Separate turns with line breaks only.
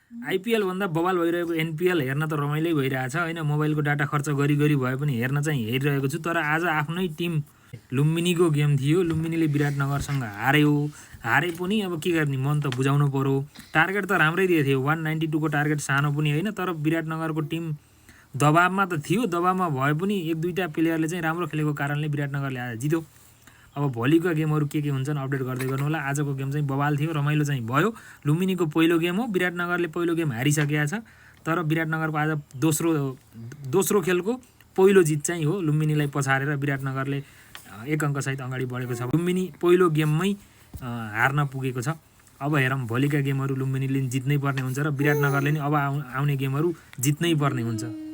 IPL भन्दा बवाल भइरहेको एनपिएल हेर्न त रमाइलै भइरहेछ हैन। मोबाइलको डाटा खर्च गरी भए पनि हेर्न चाहिँ हेरिरहेको छु। तर आज आफ्नै टिम लुम्बिनीको गेम थियो, लुम्बिनीले विराटनगरसँग हारे पनि अब के गर्ने, मन त बुझाउनु पर्यो। टार्गेट त राम्रै दिएको थियो, 192 को टार्गेट सानो पनि होइन। तर विराटनगरको टिम दबावमा त थियो, दबावमा भए पनि एक दुईवटा प्लेयरले चाहिँ राम्रो खेलेको कारणले विराटनगरले आज जित्यो। अब भोलिका गेमहरू के हुन्छन् अपडेट गर्दै गर्नु होला। आजको गेम चाहिँ बवाल थियो, रमाइलो चाहिँ भयो। लुम्बिनीको पहिलो गेम हो, विराटनगरले पहिलो गेम हारिसकेको छ। तर विराटनगरको आज दोस्रो खेलको पहिलो जित चाहिँ हो। लुम्बिनीलाई पछारेर विराटनगरले 1 अङ्कसहित अगाडि बढेको छ। लुम्बिनी पहिलो गेममै हार्न पुगेको छ। अब हेरौँ भोलिका गेमहरू लुम्बिनीले जित्नै पर्ने हुन्छ र विराटनगरले नि अब आउने गेमहरू जित्नै पर्ने हुन्छ।